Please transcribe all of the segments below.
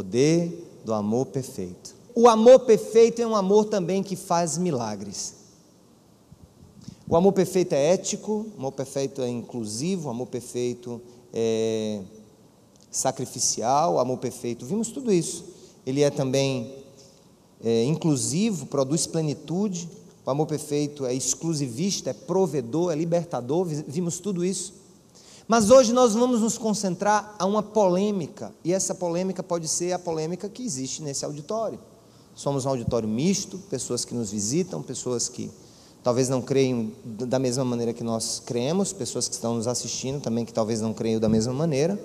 poder do amor perfeito. O amor perfeito é um amor também que faz milagres. O amor perfeito é ético, o amor perfeito é inclusivo, o amor perfeito é sacrificial, o amor perfeito, vimos tudo isso. Ele é também inclusivo, produz plenitude. O amor perfeito é exclusivista, é provedor, é libertador, vimos tudo isso. Mas hoje nós vamos nos concentrar a uma polêmica, e essa polêmica pode ser a polêmica que existe nesse auditório. Somos um auditório misto, pessoas que nos visitam, pessoas que talvez não creiam da mesma maneira que nós cremos, pessoas que estão nos assistindo também que talvez não creiam da mesma maneira,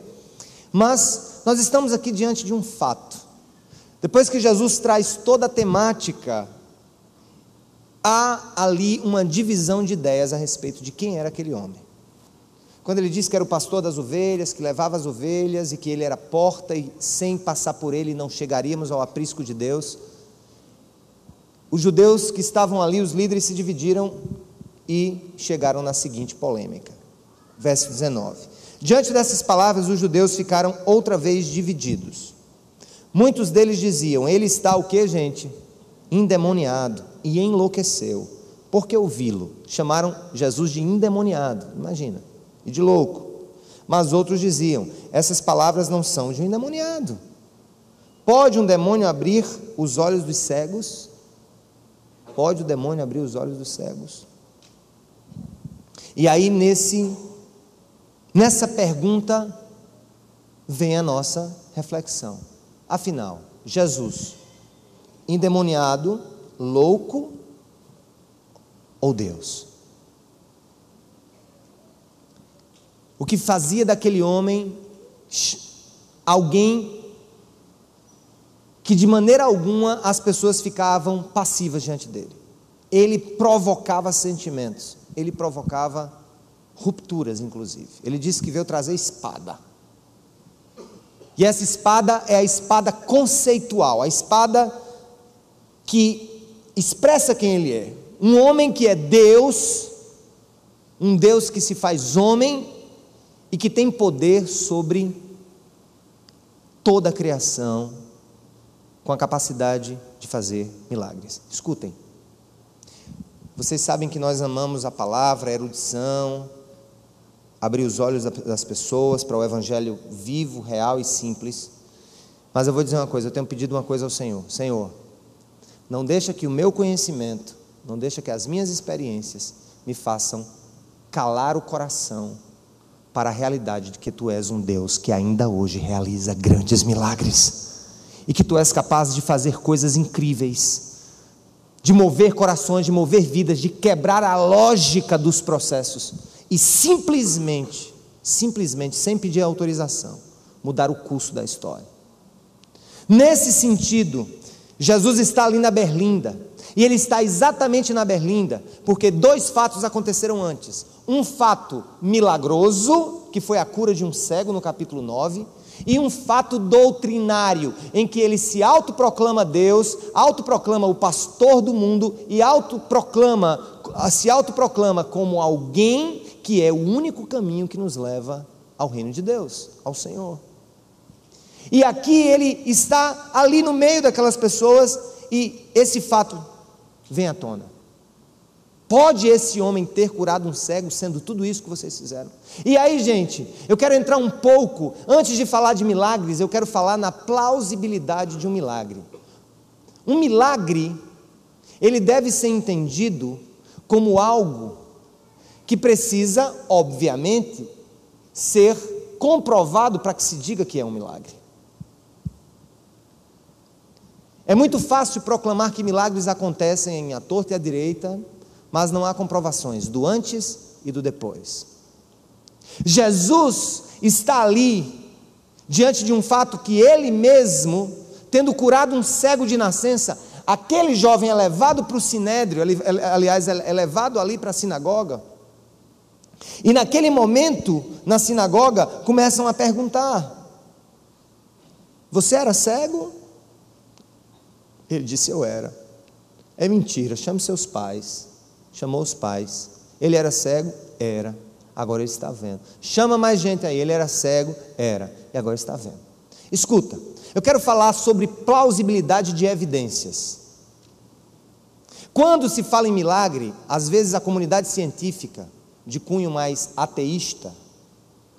mas nós estamos aqui diante de um fato. Depois que Jesus traz toda a temática, há ali uma divisão de ideias a respeito de quem era aquele homem. Quando ele disse que era o pastor das ovelhas, que levava as ovelhas e que ele era a porta e sem passar por ele não chegaríamos ao aprisco de Deus, os judeus que estavam ali, os líderes se dividiram e chegaram na seguinte polêmica. Verso 19. Diante dessas palavras, os judeus ficaram outra vez divididos. Muitos deles diziam: ele está o que, gente? Endemoniado, e enlouqueceu. Por que ouvi-lo? Chamaram Jesus de endemoniado, imagina, e de louco. Mas outros diziam: essas palavras não são de um endemoniado. Pode um demônio abrir os olhos dos cegos? Pode o demônio abrir os olhos dos cegos? E aí nessa pergunta vem a nossa reflexão. Afinal, Jesus, endemoniado, louco ou Deus? O que fazia daquele homem alguém que de maneira alguma as pessoas ficavam passivas diante dele? Ele provocava sentimentos, ele provocava rupturas inclusive. Ele disse que veio trazer espada, e essa espada é a espada conceitual, a espada que expressa quem ele é. Um homem que é Deus, um Deus que se faz homem e que tem poder sobre toda a criação, com a capacidade de fazer milagres. Escutem, vocês sabem que nós amamos a palavra, a erudição, abrir os olhos das pessoas para o evangelho vivo, real e simples. Mas eu vou dizer uma coisa, eu tenho pedido uma coisa ao Senhor: Senhor, não deixa que o meu conhecimento, não deixa que as minhas experiências me façam calar o coração para a realidade de que Tu és um Deus que ainda hoje realiza grandes milagres, e que Tu és capaz de fazer coisas incríveis, de mover corações, de mover vidas, de quebrar a lógica dos processos e simplesmente, sem pedir autorização, mudar o curso da história. Nesse sentido, Jesus está ali na berlinda, e Ele está exatamente na berlinda, porque dois fatos aconteceram antes. Um fato milagroso, que foi a cura de um cego no capítulo 9, e um fato doutrinário, em que Ele se autoproclama Deus, autoproclama o pastor do mundo, e se autoproclama como alguém que é o único caminho que nos leva ao reino de Deus, ao Senhor. E aqui Ele está ali no meio daquelas pessoas, e esse fato vem à tona. Pode esse homem ter curado um cego sendo tudo isso que vocês fizeram? E aí, gente, eu quero entrar um pouco, antes de falar de milagres, eu quero falar na plausibilidade de um milagre. Um milagre, ele deve ser entendido como algo que precisa, obviamente, ser comprovado para que se diga que é um milagre. É muito fácil proclamar que milagres acontecem à torta e à direita, mas não há comprovações do antes e do depois. Jesus está ali, diante de um fato que Ele mesmo, tendo curado um cego de nascença, aquele jovem é levado para o sinédrio, aliás, é levado ali para a sinagoga, e naquele momento, na sinagoga, começam a perguntar: você era cego? Ele disse: eu era. É mentira, chame seus pais. Chamou os pais. Ele era cego? Era. Agora ele está vendo. Chama mais gente aí. Ele era cego? Era. E agora está vendo. Escuta, Eu quero falar sobre plausibilidade de evidências. Quando se fala em milagre, às vezes a comunidade científica, de cunho mais ateísta,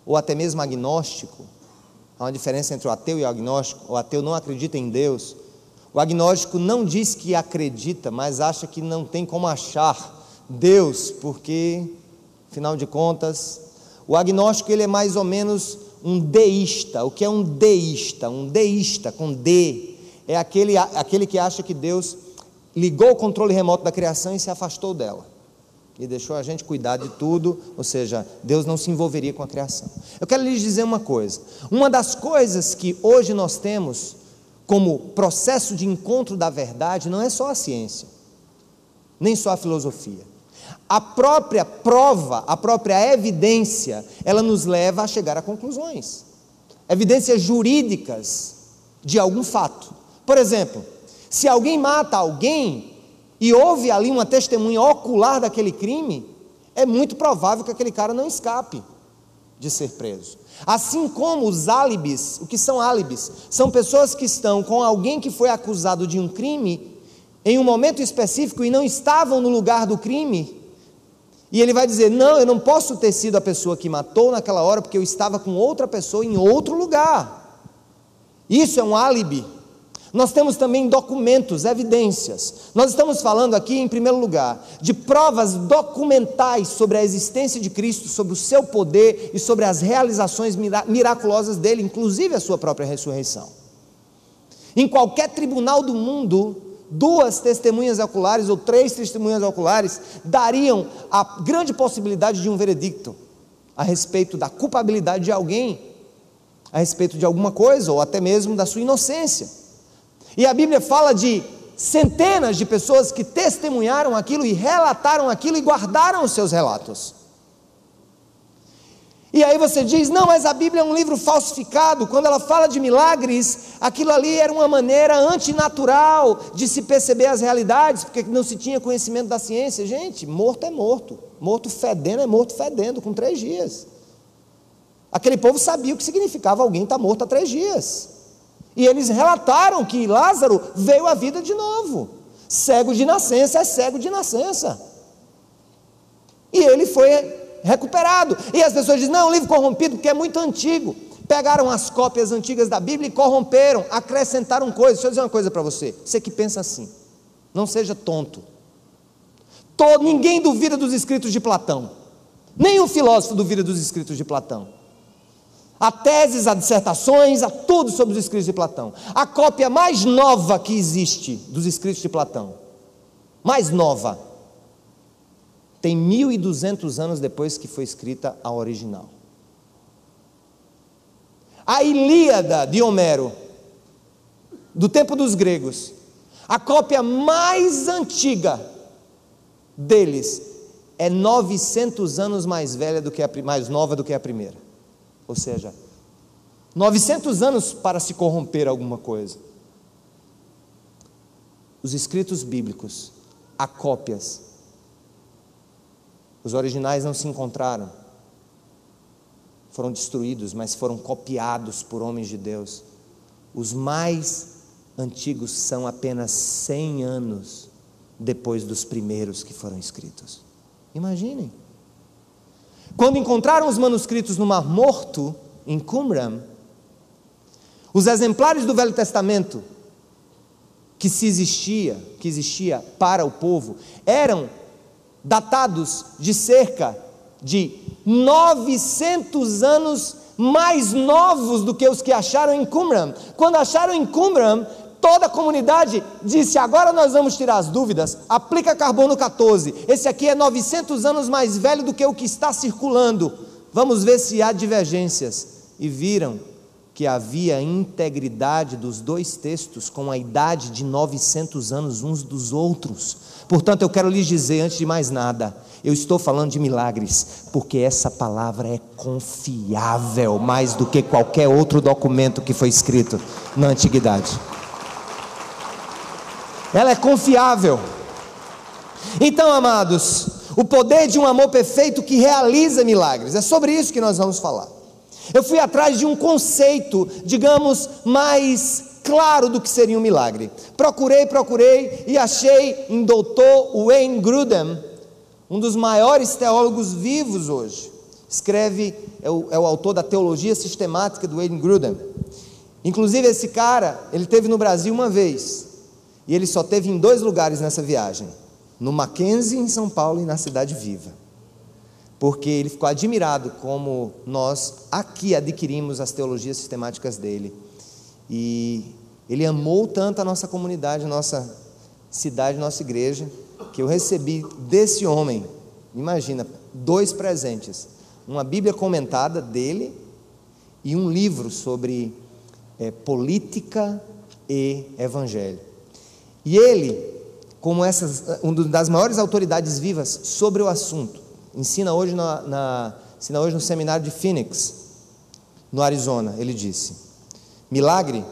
ou até mesmo agnóstico, há uma diferença entre o ateu e o agnóstico. O ateu não acredita em Deus. O agnóstico não diz que acredita, mas acha que não tem como achar Deus, porque, afinal de contas, o agnóstico ele é mais ou menos um deísta. O que é um deísta? Um deísta com D é aquele que acha que Deus ligou o controle remoto da criação e se afastou dela, e deixou a gente cuidar de tudo, ou seja, Deus não se envolveria com a criação. Eu quero lhes dizer uma coisa: uma das coisas que hoje nós temos como processo de encontro da verdade não é só a ciência, nem só a filosofia. A própria prova, a própria evidência, ela nos leva a chegar a conclusões, evidências jurídicas de algum fato. Por exemplo, se alguém mata alguém e houve ali uma testemunha ocular daquele crime, é muito provável que aquele cara não escape de ser preso. Assim como os álibis. O que são álibis? São pessoas que estão com alguém que foi acusado de um crime em um momento específico e não estavam no lugar do crime, e ele vai dizer: não, eu não posso ter sido a pessoa que matou naquela hora, porque eu estava com outra pessoa em outro lugar. Isso é um álibi. Nós temos também documentos, evidências. Nós estamos falando aqui, em primeiro lugar, de provas documentais sobre a existência de Cristo, sobre o seu poder e sobre as realizações miraculosas dele, inclusive a sua própria ressurreição. Em qualquer tribunal do mundo, 2 testemunhas oculares ou 3 testemunhas oculares dariam a grande possibilidade de um veredicto a respeito da culpabilidade de alguém, a respeito de alguma coisa, ou até mesmo da sua inocência. E a Bíblia fala de centenas de pessoas que testemunharam aquilo e relataram aquilo e guardaram os seus relatos. E aí você diz: não, mas a Bíblia é um livro falsificado. Quando ela fala de milagres, aquilo ali era uma maneira antinatural de se perceber as realidades, porque não se tinha conhecimento da ciência. Gente, morto é morto, morto fedendo é morto fedendo, com 3 dias. Aquele povo sabia o que significava alguém estar morto há 3 dias. E eles relataram que Lázaro veio à vida de novo. Cego de nascença é cego de nascença. E ele foi recuperado. E as pessoas dizem: não, é um livro corrompido porque é muito antigo. Pegaram as cópias antigas da Bíblia e corromperam, acrescentaram coisas. Deixa eu dizer uma coisa para você. Você que pensa assim, não seja tonto. Ninguém duvida dos escritos de Platão. Nenhum filósofo duvida dos escritos de Platão. Há teses, há dissertações, há tudo sobre os escritos de Platão. A cópia mais nova que existe dos escritos de Platão, mais nova, tem 1.200 anos depois que foi escrita a original. A Ilíada de Homero, do tempo dos gregos, a cópia mais antiga deles é 900 anos mais velha mais nova do que a primeira. Ou seja, 900 anos para se corromper alguma coisa. Os escritos bíblicos, há cópias. Os originais não se encontraram. Foram destruídos, mas foram copiados por homens de Deus. Os mais antigos são apenas 100 anos depois dos primeiros que foram escritos. Imaginem. Quando encontraram os manuscritos no Mar Morto, em Qumran, os exemplares do Velho Testamento que existia para o povo, eram datados de cerca de 900 anos mais novos do que os que acharam em Qumran. Quando acharam em Qumran, toda a comunidade disse: agora nós vamos tirar as dúvidas, aplica carbono 14, esse aqui é 900 anos mais velho do que o que está circulando, vamos ver se há divergências. E viram que havia integridade dos 2 textos com a idade de 900 anos uns dos outros. Portanto, eu quero lhes dizer, antes de mais nada, eu estou falando de milagres, porque essa palavra é confiável mais do que qualquer outro documento que foi escrito na antiguidade. Ela é confiável. Então, amados, o poder de um amor perfeito que realiza milagres, é sobre isso que nós vamos falar. Eu fui atrás de um conceito, digamos, mais claro do que seria um milagre. Procurei e achei em Dr. Wayne Grudem, um dos maiores teólogos vivos hoje. É o autor da Teologia Sistemática do Wayne Grudem. Inclusive esse cara, ele esteve no Brasil uma vez, e ele só esteve em 2 lugares nessa viagem, no Mackenzie, em São Paulo, e na Cidade Viva, porque ele ficou admirado como nós aqui adquirimos as teologias sistemáticas dele, e ele amou tanto a nossa comunidade, nossa cidade, nossa igreja, que eu recebi desse homem, imagina, 2 presentes, uma Bíblia comentada dele, e um livro sobre política e evangelho. E ele, como uma das maiores autoridades vivas sobre o assunto, ensina hoje no seminário de Phoenix, no Arizona. Ele disse: milagre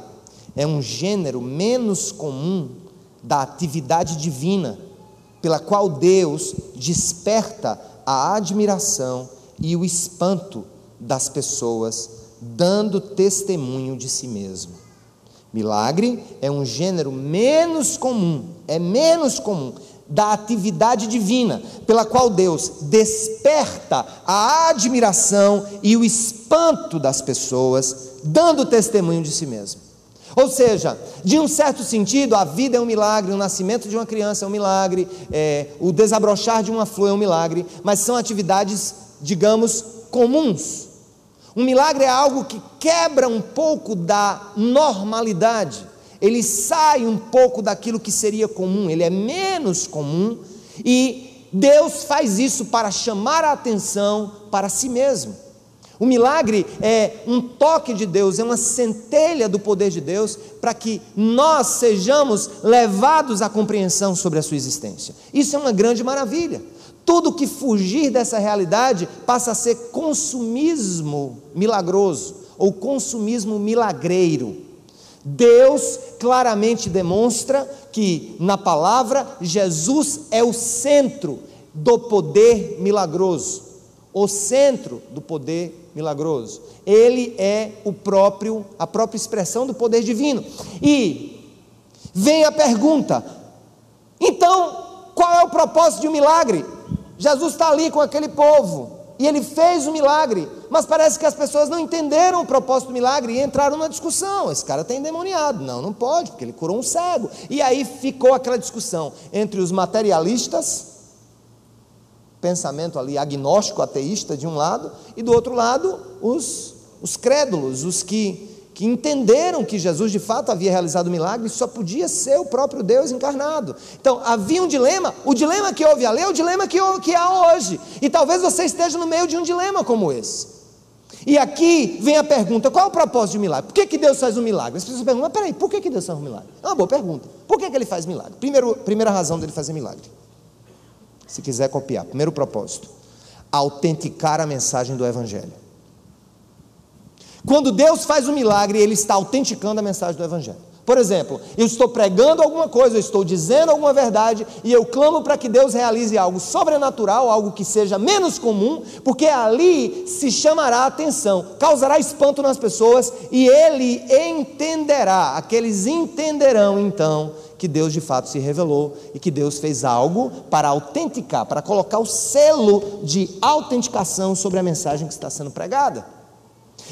é um gênero menos comum da atividade divina, pela qual Deus desperta a admiração e o espanto das pessoas, dando testemunho de si mesmo. Milagre é um gênero menos comum da atividade divina, pela qual Deus desperta a admiração e o espanto das pessoas, dando testemunho de si mesmo. Ou seja, de um certo sentido, a vida é um milagre, o nascimento de uma criança é um milagre, o desabrochar de uma flor é um milagre, mas são atividades, digamos, comuns. Um milagre é algo que quebra um pouco da normalidade, ele sai um pouco daquilo que seria comum, ele é menos comum, e Deus faz isso para chamar a atenção para si mesmo. O milagre é um toque de Deus, é uma centelha do poder de Deus, para que nós sejamos levados à compreensão sobre a sua existência. Isso é uma grande maravilha. Tudo que fugir dessa realidade passa a ser consumismo milagroso, ou consumismo milagreiro. Deus claramente demonstra que na palavra Jesus é o centro do poder milagroso, o centro do poder milagroso. Ele é a própria expressão do poder divino. E vem a pergunta: então, qual é o propósito de um milagre? Jesus está ali com aquele povo, e ele fez o milagre, mas parece que as pessoas não entenderam o propósito do milagre, e entraram numa discussão: esse cara está endemoniado, não pode, porque ele curou um cego. E aí ficou aquela discussão entre os materialistas, pensamento ali agnóstico, ateísta de um lado, e do outro lado os crédulos, os que entenderam que Jesus de fato havia realizado o milagre, e só podia ser o próprio Deus encarnado. Então havia um dilema, o dilema que houve ali é o dilema que há hoje, e talvez você esteja no meio de um dilema como esse. E aqui vem a pergunta: qual é o propósito de um milagre? Por que Deus faz um milagre? As pessoas perguntam: mas peraí, por que Deus faz um milagre? É uma boa pergunta. Por que ele faz milagre? Primeira razão dele fazer milagre, se quiser copiar, primeiro propósito: autenticar a mensagem do Evangelho. Quando Deus faz um milagre, Ele está autenticando a mensagem do Evangelho. Por exemplo, eu estou pregando alguma coisa, eu estou dizendo alguma verdade, e eu clamo para que Deus realize algo sobrenatural, algo que seja menos comum, porque ali se chamará a atenção, causará espanto nas pessoas, e Ele entenderá, aqueles entenderão então que Deus de fato se revelou, e que Deus fez algo para autenticar, para colocar o selo de autenticação sobre a mensagem que está sendo pregada.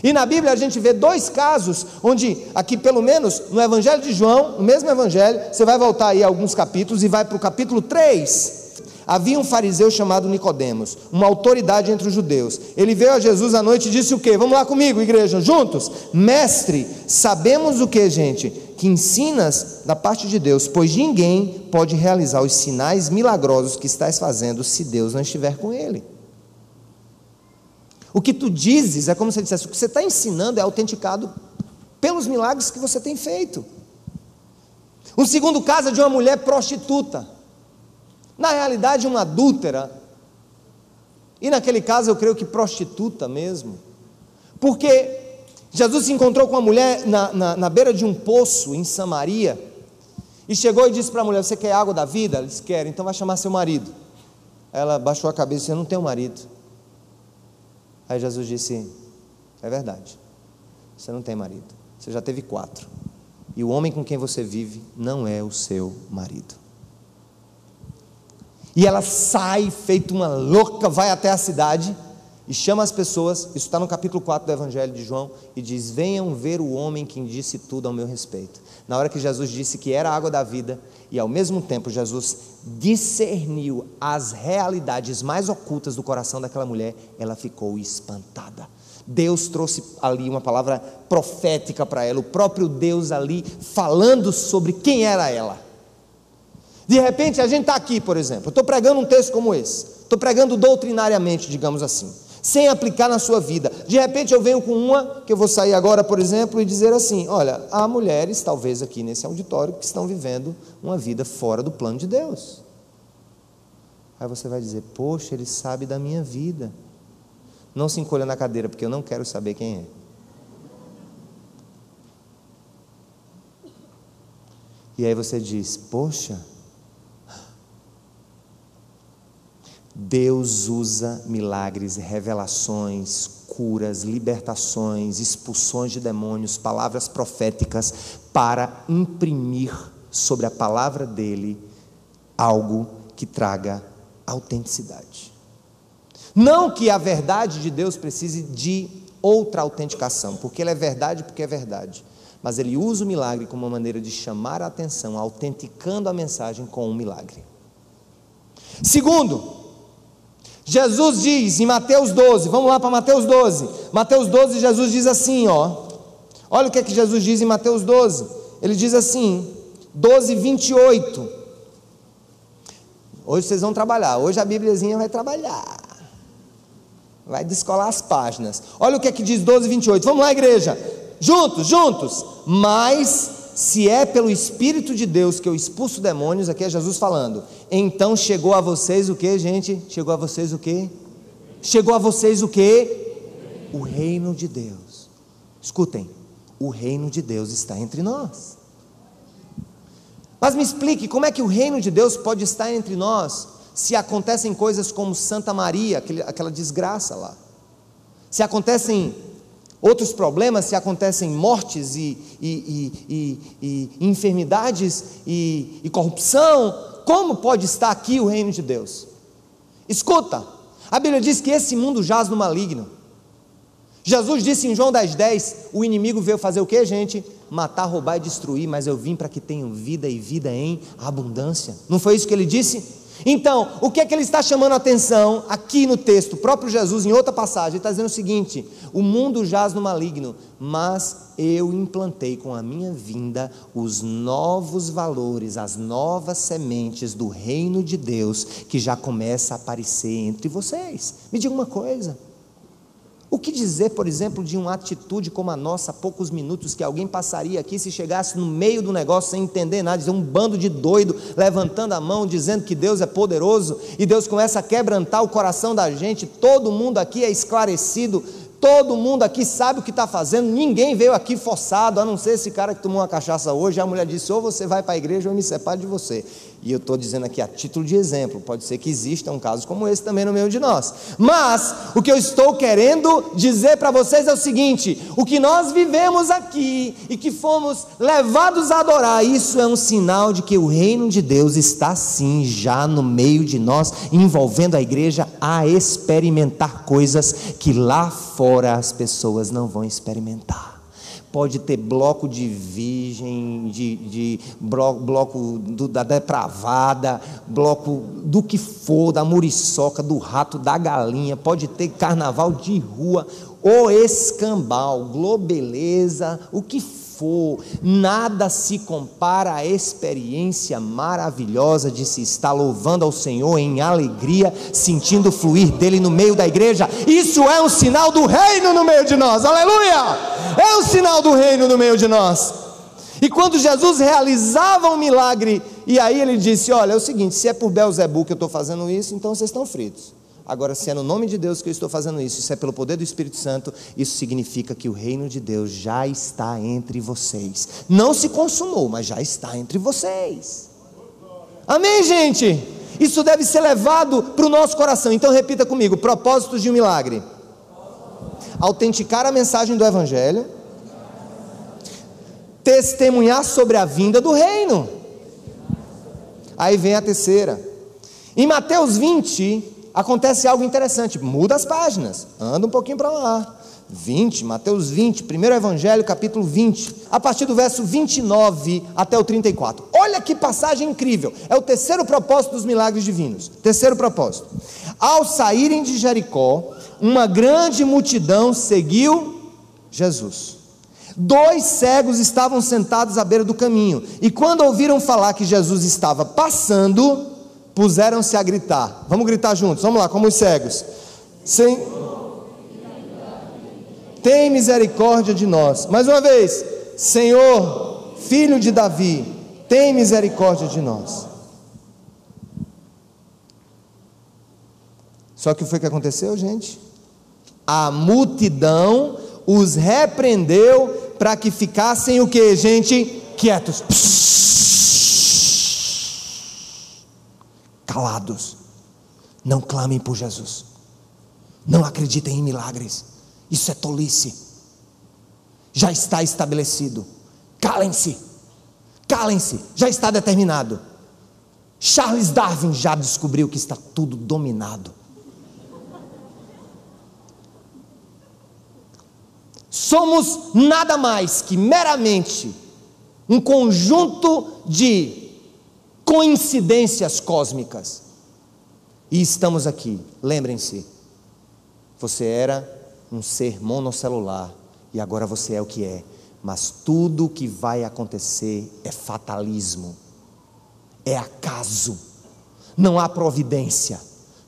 E na Bíblia a gente vê 2 casos, onde aqui pelo menos no Evangelho de João, no mesmo Evangelho, você vai voltar aí a alguns capítulos e vai para o capítulo 3, havia um fariseu chamado Nicodemos, uma autoridade entre os judeus. Ele veio a Jesus à noite e disse o quê? Vamos lá comigo, igreja, juntos? Mestre, sabemos o que, gente? Que ensinas da parte de Deus, pois ninguém pode realizar os sinais milagrosos que estás fazendo se Deus não estiver com ele. O que tu dizes é como se ele dissesse: o que você está ensinando é autenticado pelos milagres que você tem feito. Um segundo caso é de uma mulher prostituta, na realidade uma adúltera, e naquele caso eu creio que prostituta mesmo, porque Jesus se encontrou com uma mulher na beira de um poço em Samaria, e chegou e disse para a mulher: você quer água da vida? Ela disse: quero. Então vai chamar seu marido. Ela baixou a cabeça e disse: eu não tenho marido. Aí Jesus disse: É verdade. Você não tem marido. Você já teve 4. E o homem com quem você vive não é o seu marido. E ela sai feito uma louca, vai até a cidade e chama as pessoas, isso está no capítulo 4 do Evangelho de João, e diz: venham ver o homem que disse tudo ao meu respeito. Na hora que Jesus disse que era a água da vida, e ao mesmo tempo Jesus discerniu as realidades mais ocultas do coração daquela mulher, ela ficou espantada. Deus trouxe ali uma palavra profética para ela, o próprio Deus ali falando sobre quem era ela. De repente a gente está aqui, por exemplo, eu estou pregando um texto como esse, estou pregando doutrinariamente, digamos assim, sem aplicar na sua vida. De repente eu venho com uma, que eu vou sair agora, por exemplo, e dizer assim: olha, há mulheres, talvez aqui nesse auditório, que estão vivendo uma vida fora do plano de Deus. Aí você vai dizer: poxa, ele sabe da minha vida. Não se encolha na cadeira, porque eu não quero saber quem é. E aí você diz: poxa, Deus usa milagres, revelações, curas, libertações, expulsões de demônios, palavras proféticas, para imprimir sobre a palavra dele algo que traga autenticidade. Não que a verdade de Deus precise de outra autenticação, porque ele é verdade, porque é verdade, mas ele usa o milagre como uma maneira de chamar a atenção, autenticando a mensagem com um milagre. Segundo, Jesus diz em Mateus 12, vamos lá para Mateus 12, Mateus 12, Jesus diz assim, olha o que é que Jesus diz em Mateus 12, ele diz assim, 12, 28, hoje vocês vão trabalhar, hoje a Bíbliazinha vai trabalhar, vai descolar as páginas. Olha o que é que diz 12, 28, vamos lá, igreja, juntos, mas se é pelo Espírito de Deus que eu expulso demônios, aqui é Jesus falando, então chegou a vocês o que, gente? Chegou a vocês o que? Chegou a vocês o que? O reino de Deus. Escutem, o reino de Deus está entre nós. Mas me explique, como é que o reino de Deus pode estar entre nós, se acontecem coisas como Santa Maria, aquela desgraça lá, se acontecem outros problemas, se acontecem mortes e enfermidades e corrupção, como pode estar aqui o reino de Deus? Escuta, a Bíblia diz que esse mundo jaz no maligno. Jesus disse em João 10:10, o inimigo veio fazer o que, gente? Matar, roubar e destruir, mas eu vim para que tenham vida e vida em abundância. Não foi isso que ele disse? Então, o que é que ele está chamando a atenção aqui no texto? O próprio Jesus, em outra passagem, ele está dizendo o seguinte: o mundo jaz no maligno, mas eu implantei com a minha vinda os novos valores, as novas sementes do reino de Deus, que já começa a aparecer entre vocês. Me diga uma coisa, o que dizer, por exemplo, de uma atitude como a nossa, há poucos minutos, que alguém passaria aqui, se chegasse no meio do negócio sem entender nada, dizer um bando de doido, levantando a mão, dizendo que Deus é poderoso, e Deus começa a quebrantar o coração da gente, todo mundo aqui é esclarecido, todo mundo aqui sabe o que está fazendo, ninguém veio aqui forçado, a não ser esse cara que tomou uma cachaça hoje, a mulher disse, ou você vai para a igreja ou eu me separo de você. E eu estou dizendo aqui a título de exemplo, pode ser que exista um caso como esse também no meio de nós, mas o que eu estou querendo dizer para vocês é o seguinte: o que nós vivemos aqui e que fomos levados a adorar, isso é um sinal de que o reino de Deus está sim já no meio de nós, envolvendo a igreja a experimentar coisas que lá fora as pessoas não vão experimentar. Pode ter bloco de virgem, bloco da depravada, bloco do que for, da muriçoca, do rato, da galinha, pode ter carnaval de rua, o escambau, globeleza, o que for, nada se compara à experiência maravilhosa de se estar louvando ao Senhor em alegria, sentindo o fluir dele no meio da igreja. Isso é um sinal do reino no meio de nós, aleluia! É um sinal do reino no meio de nós. E quando Jesus realizava um milagre, e aí ele disse, olha, é o seguinte, se é por Belzebu que eu estou fazendo isso, então vocês estão fritos. Agora, se é no nome de Deus que eu estou fazendo isso, se é pelo poder do Espírito Santo, isso significa que o reino de Deus já está entre vocês. Não se consumou, mas já está entre vocês. Amém, gente? Isso deve ser levado para o nosso coração. Então repita comigo, propósitos de um milagre. autenticar a mensagem do Evangelho, testemunhar sobre a vinda do reino. Aí vem a terceira. Em Mateus 20, acontece algo interessante. Muda as páginas, anda um pouquinho para lá. Mateus 20, primeiro Evangelho, capítulo 20, a partir do verso 29 até o 34. Olha que passagem incrível. É o terceiro propósito dos milagres divinos. Terceiro propósito. Ao saírem de Jericó, uma grande multidão seguiu Jesus. 2 cegos estavam sentados à beira do caminho, e quando ouviram falar que Jesus estava passando, puseram-se a gritar. Vamos gritar juntos, vamos lá, como os cegos. Tem misericórdia de nós. Mais uma vez. Senhor, Filho de Davi, tem misericórdia de nós. Só que foi o que aconteceu, gente? A multidão os repreendeu para que ficassem o que, gente? Quietos. Calados. Não clamem por Jesus. Não acreditem em milagres. Isso é tolice. Já está estabelecido. Calem-se. Calem-se. Já está determinado. Charles Darwin já descobriu que está tudo dominado. Somos nada mais que meramente um conjunto de coincidências cósmicas. E estamos aqui. Lembrem-se, você era um ser monocelular e agora você é o que é. Mas tudo o que vai acontecer é fatalismo, é acaso. Não há providência,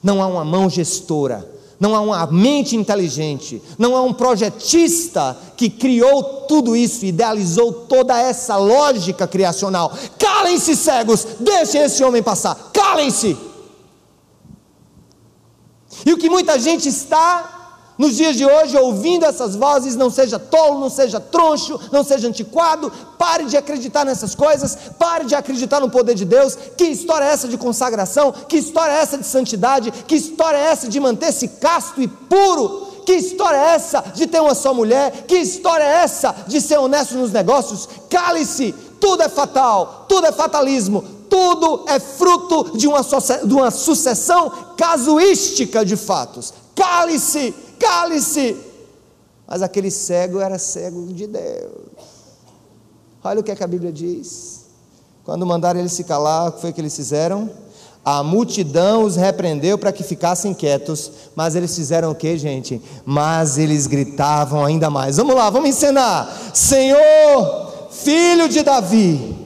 não há uma mão gestora, não há uma mente inteligente, não há um projetista que criou tudo isso, idealizou toda essa lógica criacional. Calem-se, cegos, deixem esse homem passar, calem-se. E o que muita gente está nos dias de hoje ouvindo essas vozes, não seja tolo, não seja troncho, não seja antiquado, pare de acreditar nessas coisas, pare de acreditar no poder de Deus. Que história é essa de consagração? Que história é essa de santidade? Que história é essa de manter-se casto e puro? Que história é essa de ter uma só mulher? Que história é essa de ser honesto nos negócios? Cale-se, tudo é fatal, tudo é fatalismo, tudo é fruto de uma sucessão casuística de fatos. Cale-se, cale-se. Mas aquele cego era cego de Deus. Olha o que a Bíblia diz. Quando mandaram ele se calar, o que foi que eles fizeram? A multidão os repreendeu para que ficassem quietos. Mas eles fizeram o que, gente? Mas eles gritavam ainda mais. Vamos lá, vamos encenar. Senhor, Filho de Davi,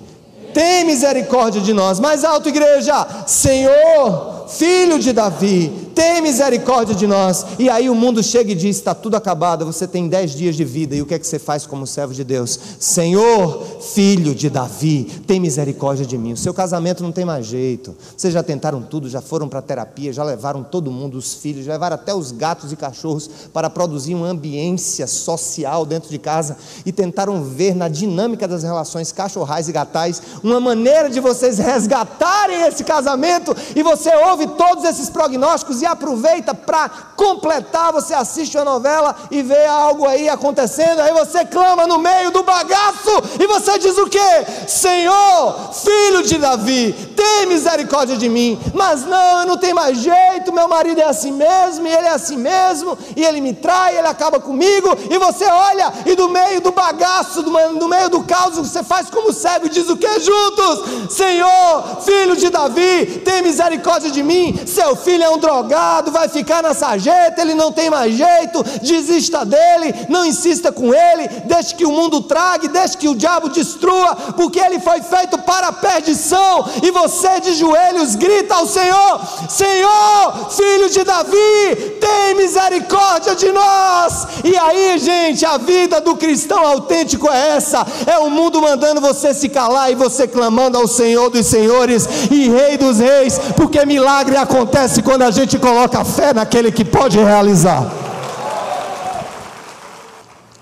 tem misericórdia de nós. Mais alto, igreja. Senhor, Filho de Davi, tem misericórdia de nós. E aí o mundo chega e diz: está tudo acabado, você tem 10 dias de vida. E o que é que você faz como servo de Deus? Senhor, Filho de Davi, tem misericórdia de mim. O seu casamento não tem mais jeito. Vocês já tentaram tudo, já foram para terapia, já levaram todo mundo, os filhos, levaram até os gatos e cachorros para produzir uma ambiência social dentro de casa, e tentaram ver na dinâmica das relações cachorrais e gatais uma maneira de vocês resgatarem esse casamento. E você ouve todos esses prognósticos e aproveita para completar. Você assiste uma novela e vê algo aí acontecendo, aí você clama no meio do bagaço e você diz o quê? Senhor, Filho de Davi, tem misericórdia de mim. Mas não, eu não tenho mais jeito, meu marido é assim mesmo, e ele é assim mesmo, e ele me trai, ele acaba comigo. E você olha, e do meio do bagaço, no meio do caos, você faz como cego e diz o que juntos? Senhor, Filho de Davi, tem misericórdia de mim. Seu filho é um drogado, vai ficar na sarjeta, ele não tem mais jeito, desista dele, não insista com ele, deixe que o mundo trague, deixe que o diabo destrua, porque ele foi feito para a perdição. E você de joelhos grita ao Senhor: Senhor, Filho de Davi, tem misericórdia de nós. E aí, gente, a vida do cristão autêntico é essa, é o mundo mandando você se calar e você clamando ao Senhor dos senhores e Rei dos reis, porque milagre acontece quando a gente coloca fé naquele que pode realizar.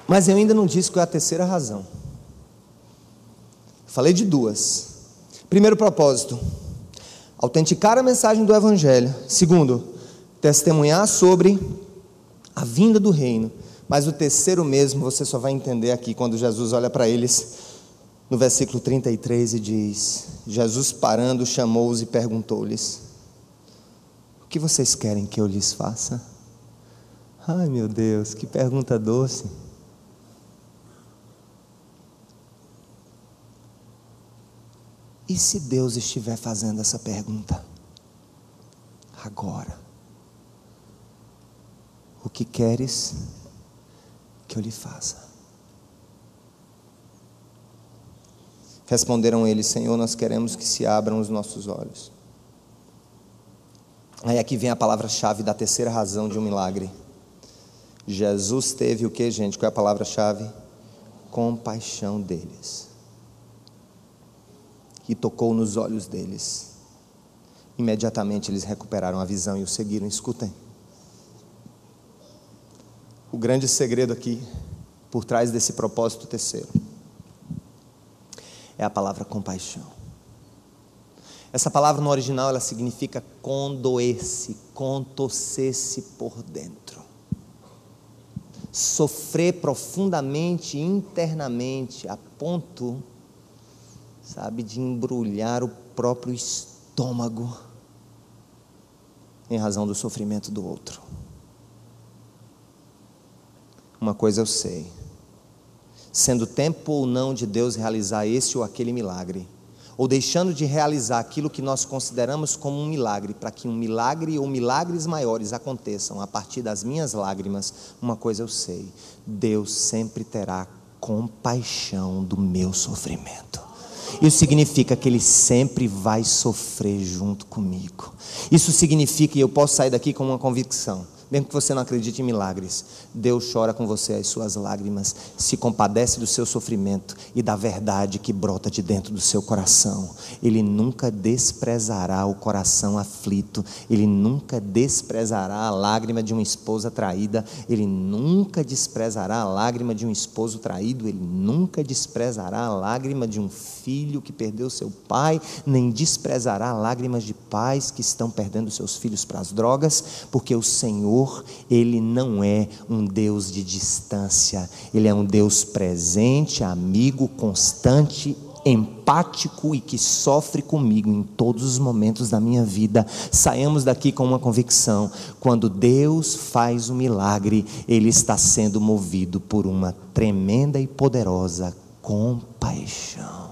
Mas eu ainda não disse qual é a terceira razão. Falei de duas. Primeiro propósito: autenticar a mensagem do Evangelho. Segundo, testemunhar sobre a vinda do reino. Mas o terceiro mesmo você só vai entender aqui, quando Jesus olha para eles, no versículo 33, e diz: Jesus parando, chamou-os e perguntou-lhes: o que vocês querem que eu lhes faça? Ai meu Deus, que pergunta doce. E se Deus estiver fazendo essa pergunta agora? O que queres que eu lhe faça? Responderam eles: Senhor, nós queremos que se abram os nossos olhos. Aí aqui vem a palavra-chave da terceira razão de um milagre. Jesus teve o que, gente? Qual é a palavra-chave? Compaixão deles. E tocou nos olhos deles. Imediatamente eles recuperaram a visão e o seguiram. Escutem. O grande segredo aqui, por trás desse propósito terceiro, é a palavra compaixão. Essa palavra no original, ela significa condoer-se, contorcer-se por dentro. Sofrer profundamente, internamente, a ponto, sabe, de embrulhar o próprio estômago, em razão do sofrimento do outro. Uma coisa eu sei: sendo tempo ou não de Deus realizar esse ou aquele milagre, ou deixando de realizar aquilo que nós consideramos como um milagre, para que um milagre ou milagres maiores aconteçam a partir das minhas lágrimas, uma coisa eu sei: Deus sempre terá compaixão do meu sofrimento. Isso significa que Ele sempre vai sofrer junto comigo. Isso significa, e eu posso sair daqui com uma convicção, mesmo que você não acredite em milagres, Deus chora com você as suas lágrimas, se compadece do seu sofrimento e da verdade que brota de dentro do seu coração. Ele nunca desprezará o coração aflito, Ele nunca desprezará a lágrima de uma esposa traída, Ele nunca desprezará a lágrima de um esposo traído, Ele nunca desprezará a lágrima de um filho que perdeu seu pai, nem desprezará lágrimas de pais que estão perdendo seus filhos para as drogas, porque o Senhor, Ele não é um Deus de distância, Ele é um Deus presente, amigo, constante, empático e que sofre comigo em todos os momentos da minha vida. Saímos daqui com uma convicção: quando Deus faz um milagre, Ele está sendo movido por uma tremenda e poderosa compaixão.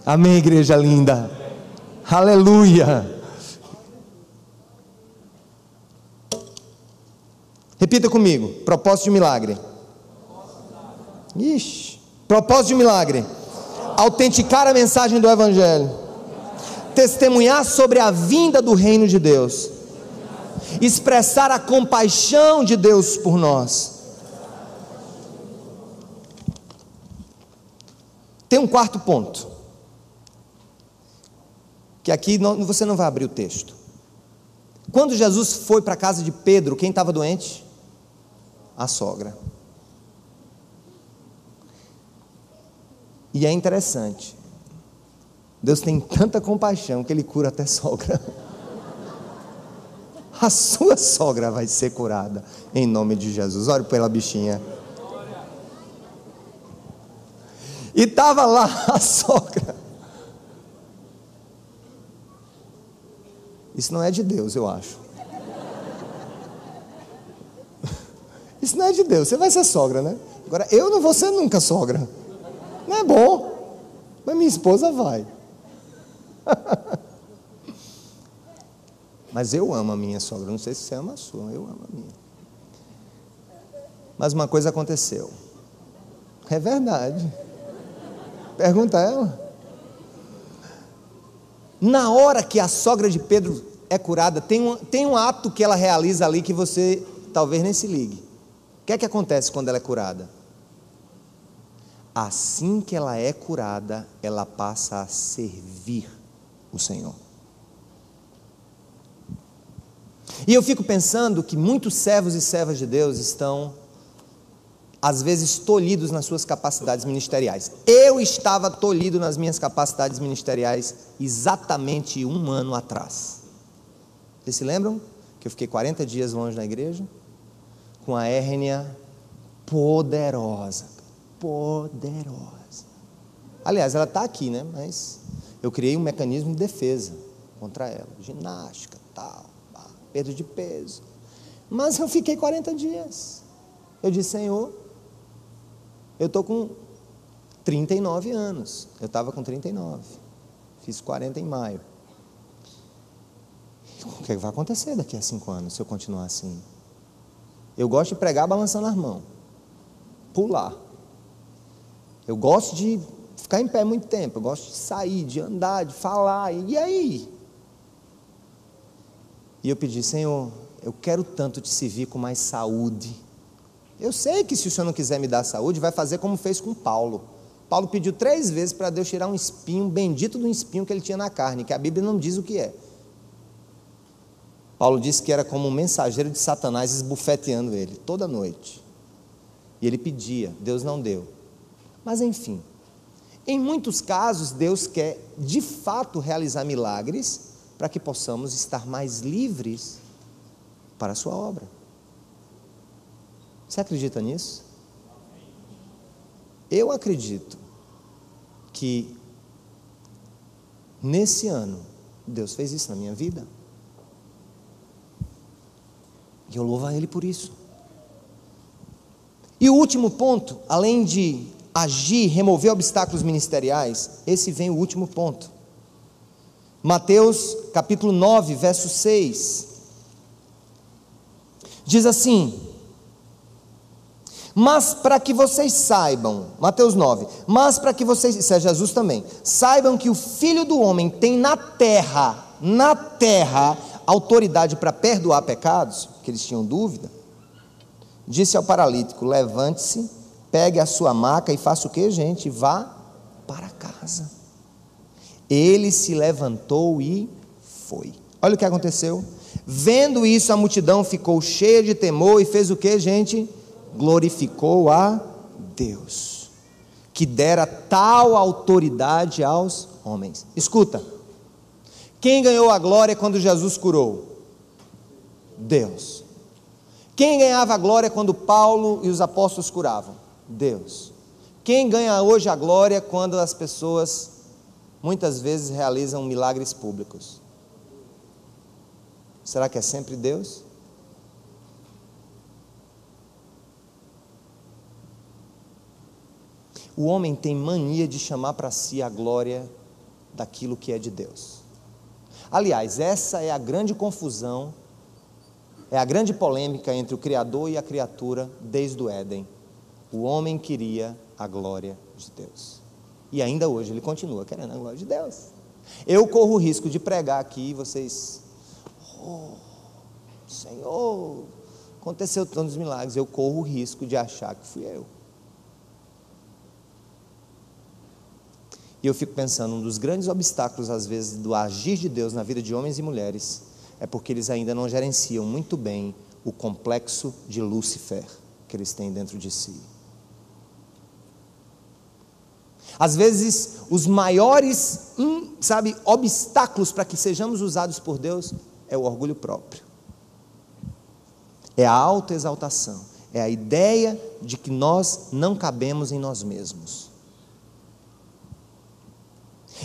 Amém, igreja linda? Aleluia! Repita comigo: propósito de milagre. Ixi, propósito de milagre: autenticar a mensagem do Evangelho, testemunhar sobre a vinda do reino de Deus, expressar a compaixão de Deus por nós. Tem um quarto ponto, que aqui você não vai abrir o texto. Quando Jesus foi para a casa de Pedro, quem estava doente? A sogra. E é interessante, Deus tem tanta compaixão que Ele cura até sogra. A sua sogra vai ser curada em nome de Jesus. Ore pela bichinha. E estava lá a sogra. Isso não é de Deus, eu acho. Isso não é de Deus. Você vai ser sogra, né? Agora, eu não vou ser nunca sogra. Não é bom, mas minha esposa vai. Mas eu amo a minha sogra. Não sei se você ama a sua, eu amo a minha. Mas uma coisa aconteceu. É verdade. Pergunta a ela. Na hora que a sogra de Pedro é curada, tem um ato que ela realiza ali que você talvez nem se ligue. O que é que acontece quando ela é curada? Assim que ela é curada, ela passa a servir o Senhor. E eu fico pensando que muitos servos e servas de Deus estão, às vezes, tolhidos nas suas capacidades ministeriais. Eu estava tolhido nas minhas capacidades ministeriais exatamente 1 ano atrás. Vocês se lembram que eu fiquei 40 dias longe da igreja? com a hérnia poderosa. Poderosa. Aliás, ela está aqui, né? Mas eu criei um mecanismo de defesa contra ela. Ginástica, tal, perda de peso. Mas eu fiquei 40 dias. Eu disse, Senhor, eu estou com 39 anos. Eu estava com 39. Fiz 40 em maio. O que vai acontecer daqui a 5 anos se eu continuar assim? Eu gosto de pregar balançando as mãos. Pular. Eu gosto de ficar em pé muito tempo. Eu gosto de sair, de andar, de falar. E aí? E eu pedi, Senhor, eu quero tanto te servir com mais saúde. Eu sei que se o Senhor não quiser me dar saúde, vai fazer como fez com Paulo. Paulo pediu 3 vezes para Deus tirar um espinho, bendito do espinho que ele tinha na carne, que a Bíblia não diz o que é. Paulo disse que era como um mensageiro de Satanás esbufeteando ele, toda noite. E ele pedia, Deus não deu. Mas enfim, em muitos casos, Deus quer de fato realizar milagres, para que possamos estar mais livres para a sua obra. Você acredita nisso? Eu acredito que nesse ano Deus fez isso na minha vida. E eu louvo a Ele por isso. E o último ponto, além de agir, remover obstáculos ministeriais, esse vem o último ponto. Mateus capítulo 9, verso 6. Diz assim: mas para que vocês saibam, Mateus 9, mas para que vocês, isso é Jesus também, saibam que o Filho do Homem tem na terra, autoridade para perdoar pecados, que eles tinham dúvida, disse ao paralítico, levante-se, pegue a sua maca e faça o que, gente? Vá para casa. Ele se levantou e foi. Olha o que aconteceu. Vendo isso, a multidão ficou cheia de temor e fez o que, gente? Glorificou a Deus, que dera tal autoridade aos homens. Escuta, quem ganhou a glória quando Jesus curou? Deus. Quem ganhava a glória quando Paulo e os apóstolos curavam? Deus. Quem ganha hoje a glória quando as pessoas muitas vezes realizam milagres públicos? Será que é sempre Deus? O homem tem mania de chamar para si a glória daquilo que é de Deus. Aliás, essa é a grande confusão, é a grande polêmica entre o Criador e a criatura desde o Éden. O homem queria a glória de Deus. E ainda hoje ele continua querendo a glória de Deus. Eu corro o risco de pregar aqui e vocês... Senhor, aconteceu tantos milagres. Eu corro o risco de achar que fui eu. E eu fico pensando, um dos grandes obstáculos às vezes do agir de Deus na vida de homens e mulheres é porque eles ainda não gerenciam muito bem o complexo de Lúcifer que eles têm dentro de si. Às vezes os maiores, obstáculos para que sejamos usados por Deus é o orgulho próprio, é a autoexaltação, é a ideia de que nós não cabemos em nós mesmos.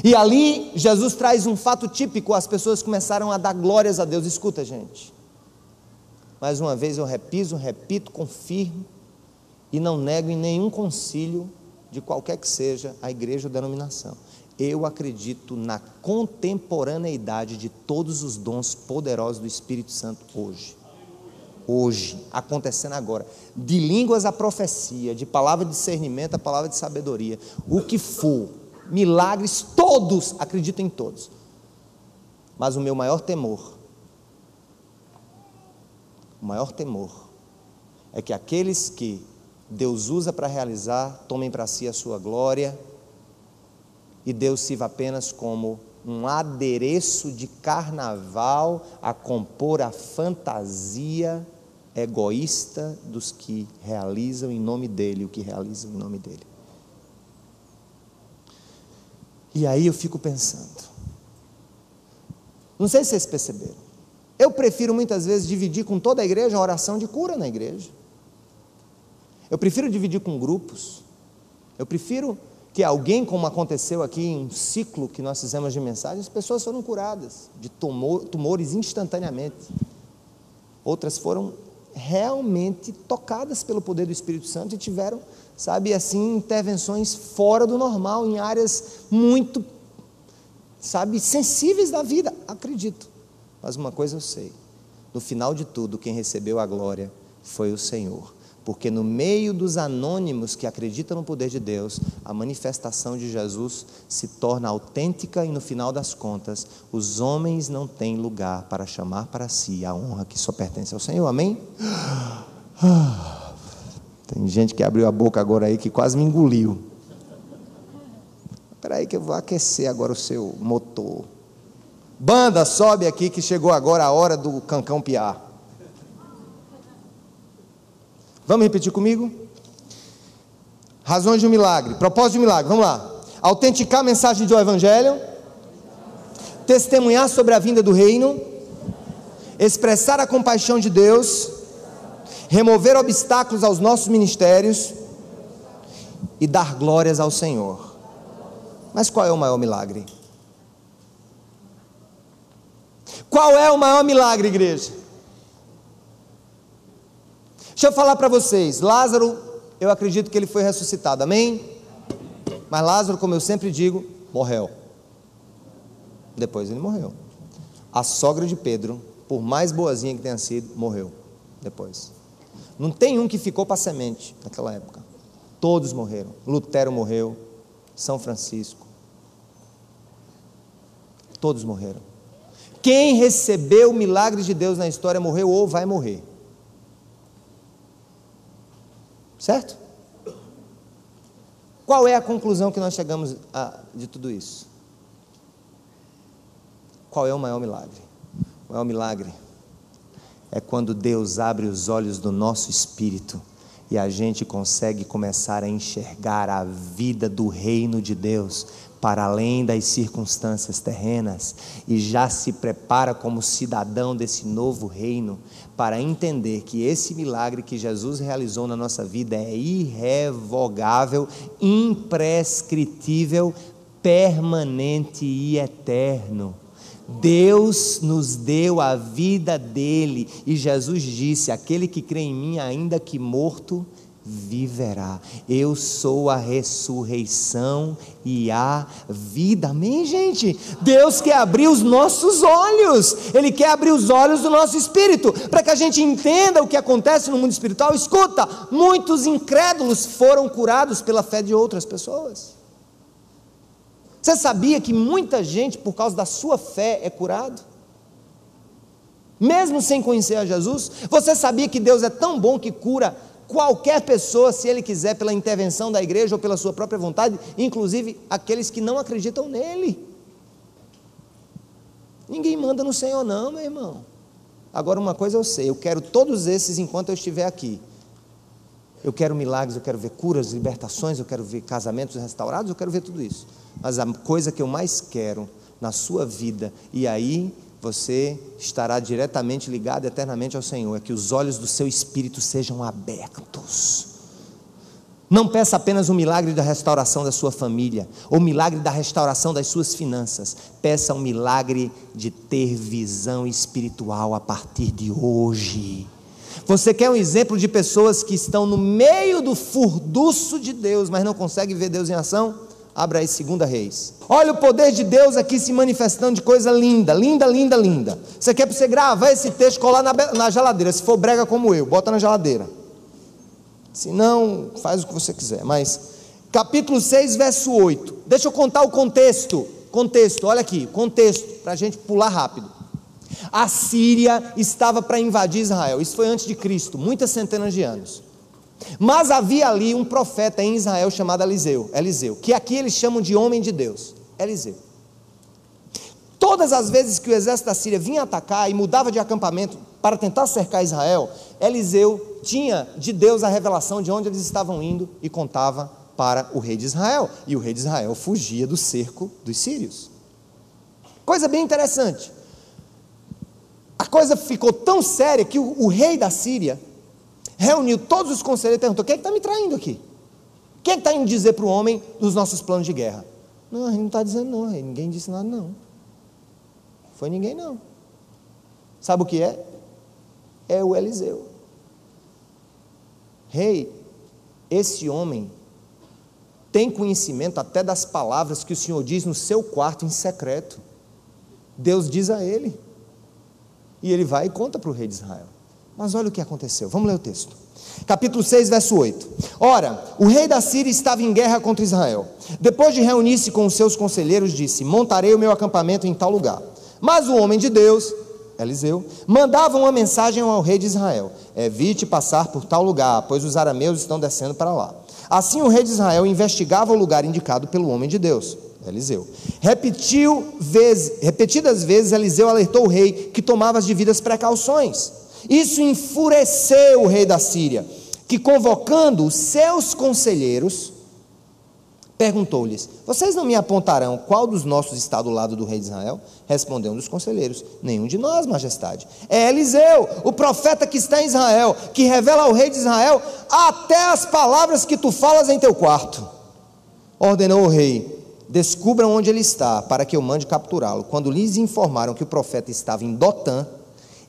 E ali Jesus traz um fato típico, as pessoas começaram a dar glórias a Deus. Escuta, gente, mais uma vez eu repito, confirmo e não nego em nenhum concílio de qualquer que seja a igreja ou denominação. Eu acredito na contemporaneidade de todos os dons poderosos do Espírito Santo hoje, acontecendo agora, de línguas a profecia, de palavra de discernimento a palavra de sabedoria, o que for, milagres, todos, acredito em todos, mas o meu maior temor é que aqueles que Deus usa para realizar, tomem para si a sua glória, e Deus sirva apenas como um adereço de carnaval a compor a fantasia egoísta dos que realizam em nome dEle, o que realizam em nome dEle. E aí eu fico pensando, não sei se vocês perceberam, eu prefiro muitas vezes dividir com toda a igreja a oração de cura na igreja. Eu prefiro dividir com grupos. Eu prefiro que alguém, como aconteceu aqui em um ciclo que nós fizemos de mensagens, as pessoas foram curadas de tumores instantaneamente. Outras foram realmente tocadas pelo poder do Espírito Santo e tiveram, sabe, assim, intervenções fora do normal, em áreas muito, sabe, sensíveis da vida. Acredito. Mas uma coisa eu sei: no final de tudo, quem recebeu a glória foi o Senhor. Porque no meio dos anônimos que acreditam no poder de Deus, a manifestação de Jesus se torna autêntica e no final das contas, os homens não têm lugar para chamar para si a honra que só pertence ao Senhor. Amém? Tem gente que abriu a boca agora aí que quase me engoliu. Espera aí que eu vou aquecer agora o seu motor. Banda, sobe aqui que chegou agora a hora do cancão piar. Vamos repetir comigo? Razões de um milagre, propósito de um milagre, vamos lá. Autenticar a mensagem do Evangelho, testemunhar sobre a vinda do reino, expressar a compaixão de Deus, remover obstáculos aos nossos ministérios e dar glórias ao Senhor. Mas qual é o maior milagre? Qual é o maior milagre, igreja? Deixa eu falar para vocês, Lázaro, eu acredito que ele foi ressuscitado, amém? Mas Lázaro, como eu sempre digo, morreu. Depois ele morreu. A sogra de Pedro, por mais boazinha que tenha sido, morreu depois. Não tem um que ficou para semente naquela época. Todos morreram. Lutero morreu, São Francisco. Todos morreram. Quem recebeu o milagre de Deus na história morreu ou vai morrer. Certo? Qual é a conclusão que nós chegamos de tudo isso? Qual é o maior milagre? O maior milagre é quando Deus abre os olhos do nosso espírito e a gente consegue começar a enxergar a vida do reino de Deus para além das circunstâncias terrenas e já se prepara como cidadão desse novo reino para entender que esse milagre que Jesus realizou na nossa vida é irrevogável, imprescritível, permanente e eterno. Deus nos deu a vida dele e Jesus disse: aquele que crê em mim, ainda que morto, viverá. Eu sou a ressurreição e a vida. Amém, gente? Deus quer abrir os nossos olhos, Ele quer abrir os olhos do nosso espírito, para que a gente entenda o que acontece no mundo espiritual. Escuta, muitos incrédulos foram curados pela fé de outras pessoas. Você sabia que muita gente, por causa da sua fé, é curado? Mesmo sem conhecer a Jesus? Você sabia que Deus é tão bom que cura qualquer pessoa, se Ele quiser, pela intervenção da igreja ou pela sua própria vontade, inclusive aqueles que não acreditam nele? Ninguém manda no Senhor não, meu irmão. Agora uma coisa eu sei, eu quero todos esses enquanto eu estiver aqui. Eu quero milagres, eu quero ver curas, libertações, eu quero ver casamentos restaurados, eu quero ver tudo isso. Mas a coisa que eu mais quero na sua vida, e aí você estará diretamente ligado eternamente ao Senhor, é que os olhos do seu espírito sejam abertos. Não peça apenas um milagre da restauração da sua família, ou milagre da restauração das suas finanças. Peça um milagre de ter visão espiritual a partir de hoje. Você quer um exemplo de pessoas que estão no meio do furdunço de Deus, mas não conseguem ver Deus em ação? Abra aí 2 Reis. Olha o poder de Deus aqui se manifestando de coisa linda, linda, linda, linda. Você quer para você gravar esse texto, colar na geladeira. Se for brega como eu, bota na geladeira. Se não, faz o que você quiser. Mas, capítulo 6, verso 8. Deixa eu contar o contexto. Contexto, olha aqui, contexto, para a gente pular rápido. A Síria estava para invadir Israel. Isso foi antes de Cristo, muitas centenas de anos. Mas havia ali um profeta em Israel chamado Eliseu, que aqui eles chamam de homem de Deus, Eliseu. Todas as vezes que o exército da Síria vinha atacar e mudava de acampamento para tentar cercar Israel, Eliseu tinha de Deus a revelação de onde eles estavam indo e contava para o rei de Israel, e o rei de Israel fugia do cerco dos sírios. Coisa bem interessante. A coisa ficou tão séria que o rei da Síria reuniu todos os conselheiros e perguntou: quem é que está me traindo aqui? Quem é que está indo dizer para o homem dos nossos planos de guerra? Não, a gente não está dizendo não, rei, ninguém disse nada não. Foi ninguém não. Sabe o que é? É o Eliseu. Rei, esse homem tem conhecimento até das palavras que o Senhor diz no seu quarto em secreto. Deus diz a ele. E ele vai e conta para o rei de Israel. Mas olha o que aconteceu, vamos ler o texto. Capítulo 6, verso 8. Ora, o rei da Síria estava em guerra contra Israel. Depois de reunir-se com os seus conselheiros, disse: montarei o meu acampamento em tal lugar. Mas o homem de Deus, Eliseu, mandava uma mensagem ao rei de Israel: evite passar por tal lugar, pois os arameus estão descendo para lá. Assim o rei de Israel investigava o lugar indicado pelo homem de Deus, Eliseu. Repetidas vezes Eliseu alertou o rei que tomava as devidas precauções. Isso enfureceu o rei da Síria, que, convocando os seus conselheiros, perguntou-lhes: vocês não me apontarão qual dos nossos está do lado do rei de Israel? Respondeu um dos conselheiros: nenhum de nós, majestade. É Eliseu, o profeta que está em Israel, que revela ao rei de Israel até as palavras que tu falas em teu quarto. Ordenou o rei: descubram onde ele está, para que eu mande capturá-lo. Quando lhes informaram que o profeta estava em Dotã,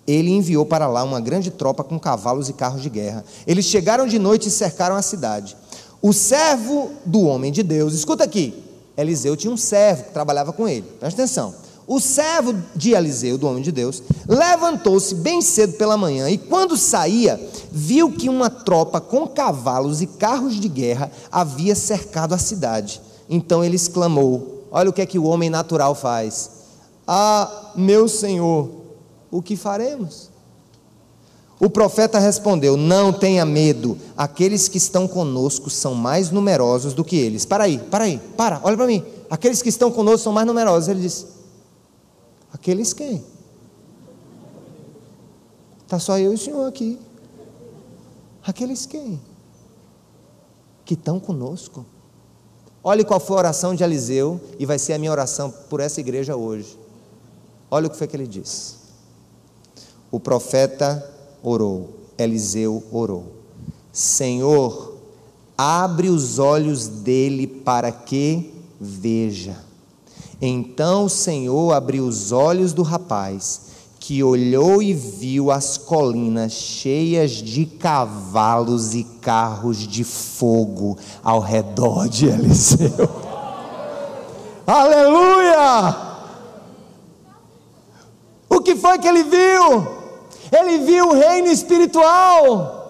ele enviou para lá uma grande tropa com cavalos e carros de guerra. Eles chegaram de noite e cercaram a cidade. O servo do homem de Deus, escuta aqui, Eliseu tinha um servo que trabalhava com ele, presta atenção. O servo de Eliseu, do homem de Deus, levantou-se bem cedo pela manhã e, quando saía, viu que uma tropa com cavalos e carros de guerra havia cercado a cidade. Então ele exclamou: olha o que é que o homem natural faz. Ah, meu senhor, o que faremos? O profeta respondeu: não tenha medo, aqueles que estão conosco são mais numerosos do que eles. Para, olha para mim. Aqueles que estão conosco são mais numerosos. Ele disse: aqueles quem? Está só eu e o senhor aqui. Aqueles quem? Que estão conosco. Olha qual foi a oração de Eliseu, e vai ser a minha oração por essa igreja hoje. Olha o que foi que ele disse. O profeta orou, Eliseu orou: Senhor, abre os olhos dele para que veja. Então o Senhor abriu os olhos do rapaz, que olhou e viu as colinas cheias de cavalos e carros de fogo ao redor de Eliseu. Aleluia! O que foi que ele viu? Ele viu o reino espiritual.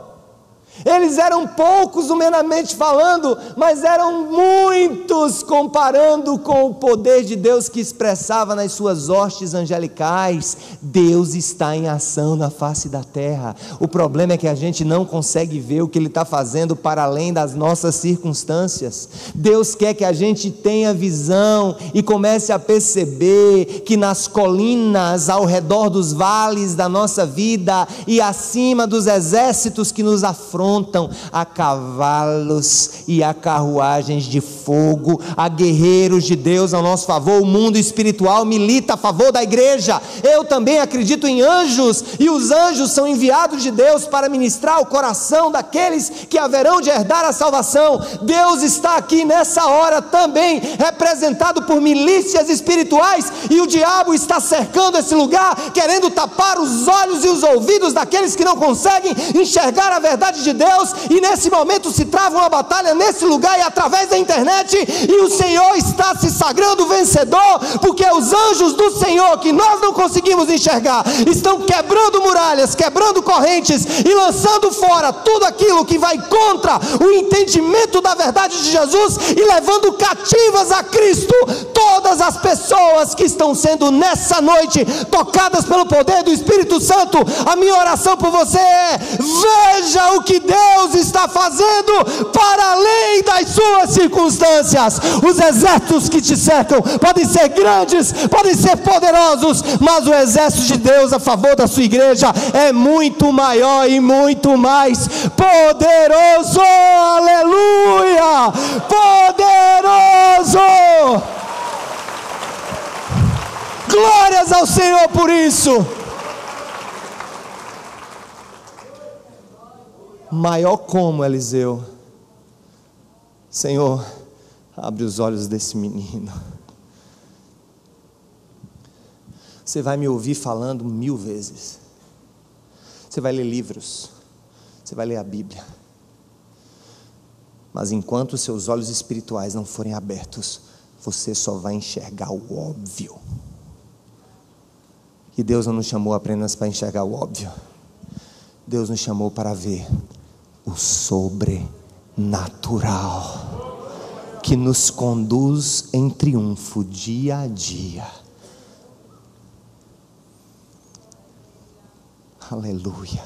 Eles eram poucos humanamente falando, mas eram muitos comparando com o poder de Deus que expressava nas suas hostes angelicais. Deus está em ação na face da terra. O problema é que a gente não consegue ver o que Ele está fazendo para além das nossas circunstâncias. Deus quer que a gente tenha visão e comece a perceber que nas colinas, ao redor dos vales da nossa vida e acima dos exércitos que nos afrontam, a cavalos e a carruagens de fogo, a guerreiros de Deus ao nosso favor. O mundo espiritual milita a favor da igreja. Eu também acredito em anjos, e os anjos são enviados de Deus para ministrar o coração daqueles que haverão de herdar a salvação. Deus está aqui nessa hora também, representado por milícias espirituais, e o diabo está cercando esse lugar, querendo tapar os olhos e os ouvidos daqueles que não conseguem enxergar a verdade de Deus. E nesse momento se trava uma batalha nesse lugar e através da internet, e o Senhor está se sagrando vencedor, porque os anjos do Senhor, que nós não conseguimos enxergar, estão quebrando muralhas, quebrando correntes e lançando fora tudo aquilo que vai contra o entendimento da verdade de Jesus, e levando cativas a Cristo todas as pessoas que estão sendo nessa noite tocadas pelo poder do Espírito Santo. A minha oração por você é: veja o que Deus está fazendo para além das suas circunstâncias. Os exércitos que te cercam podem ser grandes, podem ser poderosos, mas o exército de Deus a favor da sua igreja é muito maior e muito mais poderoso. Aleluia! Poderoso! Glórias ao Senhor por isso. Maior como, Eliseu? Senhor, abre os olhos desse menino. Você vai me ouvir falando 1000 vezes. Você vai ler livros. Você vai ler a Bíblia. Mas enquanto os seus olhos espirituais não forem abertos, você só vai enxergar o óbvio. E Deus não nos chamou apenas para enxergar o óbvio. Deus nos chamou para ver o sobrenatural, que nos conduz em triunfo dia a dia. Aleluia.